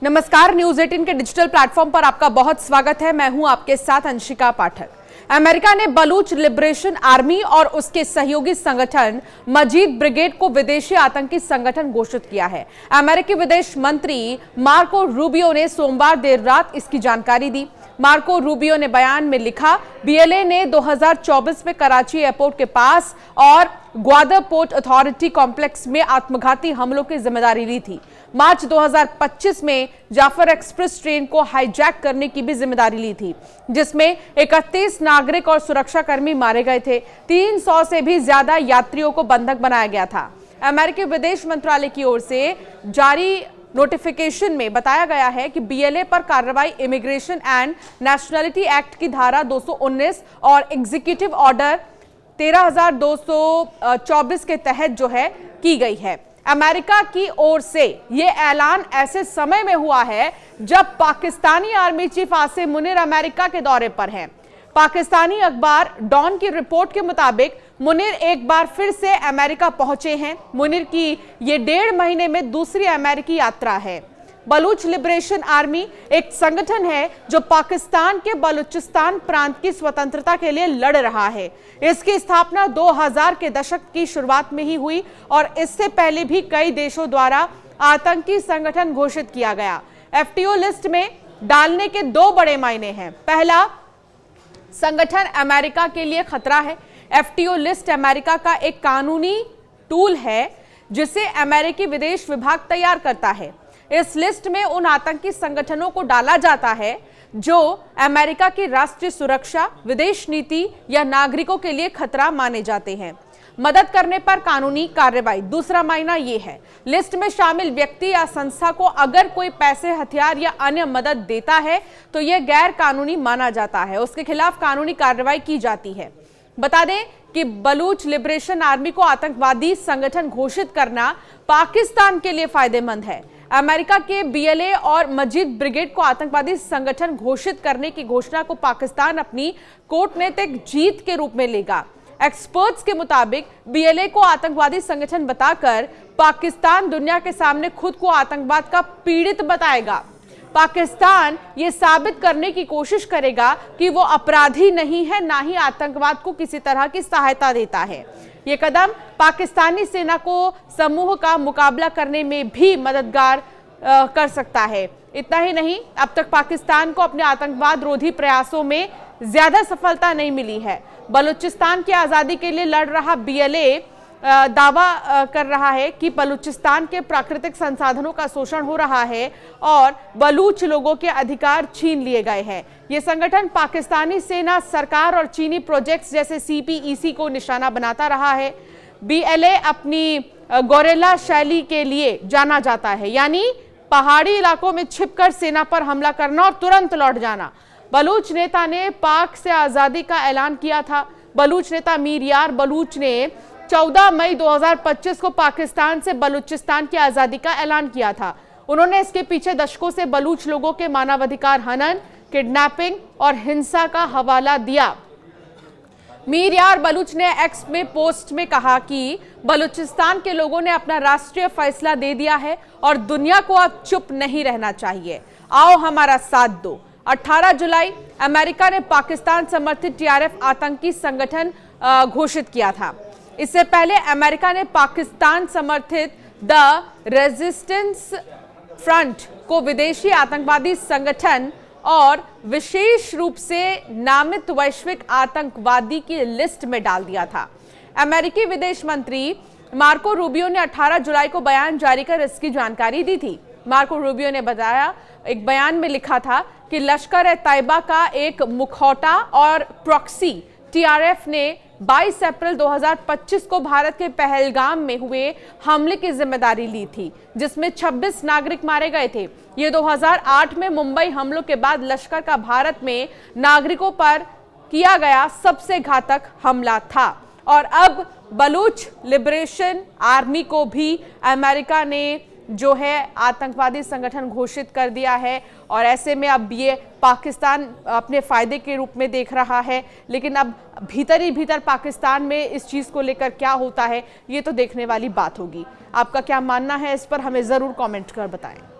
नमस्कार, न्यूज 18 के digital platform पर आपका बहुत स्वागत है। मैं हूं आपके साथ अंशिका पाठक। अमेरिका ने बलूच लिबरेशन आर्मी और उसके सहयोगी संगठन मजीद ब्रिगेड को विदेशी आतंकी संगठन घोषित किया है। अमेरिकी विदेश मंत्री मार्को रूबियो ने सोमवार देर रात इसकी जानकारी दी। मार्को रूबियो ने बयान में लिखा, बीएलए ने 2024 में कराची एयरपोर्ट के पास और ग्वादर पोर्ट अथॉरिटी कॉम्प्लेक्स में आत्मघाती हमलों की जिम्मेदारी ली थी। मार्च 2025 में जाफर एक्सप्रेस ट्रेन को हाईजैक करने की भी जिम्मेदारी ली थी, जिसमें 31 नागरिक और सुरक्षाकर्मी मारे गए थे। 300 से भी ज्यादा यात्रियों को बंधक बनाया गया था। अमेरिकी विदेश मंत्रालय की ओर से जारी नोटिफिकेशन में बताया गया है कि बीएलए पर कार्रवाई इमिग्रेशन एंड नेशनलिटी एक्ट की धारा 219 और एग्जीक्यूटिव ऑर्डर 13,224 के तहत जो है की गई है। अमेरिका की ओर से यह ऐलान ऐसे समय में हुआ है जब Pakistani army chief Asim Munir America के दौरे पर हैं। पाकिस्तानी अखबार डॉन की रिपोर्ट के मुताबिक मुनीर एक बार फिर से अमेरिका पहुंचे हैं। मुनीर की ये 1.5 महीने में दूसरी अमेरिकी यात्रा है। बलूच लिबरेशन आर्मी एक संगठन है जो पाकिस्तान के बलूचिस्तान प्रांत की स्वतंत्रता के लिए लड़ रहा है। इसकी स्थापना 2000 के दशक की शुरुआत में ही हुई और इससे पहले भी कई देशों द्वारा आतंकी संगठन घोषित किया गया। एफटीओ लिस्ट में डालने के 2 बड़े मायने हैं। पहला, संगठन अमेरिका के लिए खतरा है। एफटीओ लिस्ट अमेरिका का एक कानूनी टूल है जिसे अमेरिकी विदेश विभाग तैयार करता है। इस लिस्ट में उन आतंकी संगठनों को डाला जाता है जो अमेरिका की राष्ट्रीय सुरक्षा, विदेश नीति या नागरिकों के लिए खतरा माने जाते हैं। मदद करने पर कानूनी कार्रवाई। दूसरा मायना यह है, लिस्ट में शामिल व्यक्ति या संस्था को अगर कोई पैसे, हथियार या अन्य मदद देता है तो यह गैर कानूनी माना जाता है, उसके खिलाफ कानूनी कार्रवाई की जाती है। बता दें कि बलूच लिबरेशन आर्मी को आतंकवादी संगठन घोषित करना पाकिस्तान के लिए फायदेमंद है। अमेरिका के बीएलए और मजीद ब्रिगेड को आतंकवादी संगठन घोषित करने की घोषणा को पाकिस्तान अपनी कूटनीतिक जीत के रूप में लेगा। एक्सपर्ट्स के मुताबिक बीएलए को आतंकवादी संगठन बताकर पाकिस्तान दुनिया के सामने खुद को आतंकवाद का पीड़ित बताएगा। पाकिस्तान ये साबित करने की कोशिश करेगा कि वो अपराधी नहीं है, ना ही आतंकवाद को किसी तरह की सहायता देता है। ये कदम पाकिस्तानी सेना को समूह का मुकाबला करने में भी मददगार कर सकता है। इतना ही नहीं, अब तक पाकिस्तान को अपने आतंकवाद रोधी प्रयासों में ज्यादा सफलता नहीं मिली है। बलूचिस्तान की आजादी के लिए लड़ रहा बीएलए दावा कर रहा है कि बलूचिस्तान के प्राकृतिक संसाधनों का शोषण हो रहा है और बलूच लोगों के अधिकार छीन लिए गए हैं। यह संगठन पाकिस्तानी सेना, सरकार और चीनी प्रोजेक्ट्स जैसे सीपीईसी को निशाना बनाता रहा है। बीएलए अपनी गोरेला शैली के लिए जाना जाता है, यानी पहाड़ी इलाकों में छिपकर सेना पर हमला करना और तुरंत लौट जाना। बलूच नेता ने पाक से आजादी का ऐलान किया था। बलूच नेता मीर यार बलूच ने 14 मई 2025 को पाकिस्तान से बलूचिस्तान की आजादी का ऐलान किया था। उन्होंने इसके पीछे दशकों से बलूच लोगों के मानवाधिकार हनन, किडनैपिंग और हिंसा का हवाला दिया। मीर यार बलूच ने एक्स में पोस्ट में कहा कि बलूचिस्तान के लोगों ने अपना राष्ट्रीय फैसला दे दिया है और दुनिया को अब चुप नहीं रहना चाहिए। आओ हमारा साथ दो। 18 जुलाई अमेरिका ने पाकिस्तान समर्थित टीआरएफ आतंकी संगठन घोषित किया था। इससे पहले अमेरिका ने पाकिस्तान समर्थित द रेजिस्टेंस फ्रंट को विदेशी आतंकवादी संगठन और विशेष रूप से नामित वैश्विक आतंकवादी की लिस्ट में डाल दिया था। अमेरिकी विदेश मंत्री मार्को रूबियो ने 18 जुलाई को बयान जारी कर इसकी जानकारी दी थी। मार्को रूबियो ने बताया, एक बयान में लिखा था कि लश्कर-ए-तैयबा का एक मुखौटा और प्रॉक्सी टीआरएफ ने 22 अप्रैल 2025 को भारत के पहलगाम में हुए हमले की जिम्मेदारी ली थी, जिसमें 26 नागरिक मारे गए थे। ये 2008 में मुंबई हमलों के बाद लश्कर का भारत में नागरिकों पर किया गया सबसे घातक हमला था। और अब बलूच लिबरेशन आर्मी को भी अमेरिका ने जो है आतंकवादी संगठन घोषित कर दिया है और ऐसे में अब ये पाकिस्तान अपने फायदे के रूप में देख रहा है। लेकिन अब भीतर ही भीतर पाकिस्तान में इस चीज़ को लेकर क्या होता है ये तो देखने वाली बात होगी। आपका क्या मानना है इस पर हमें ज़रूर कमेंट कर बताएं।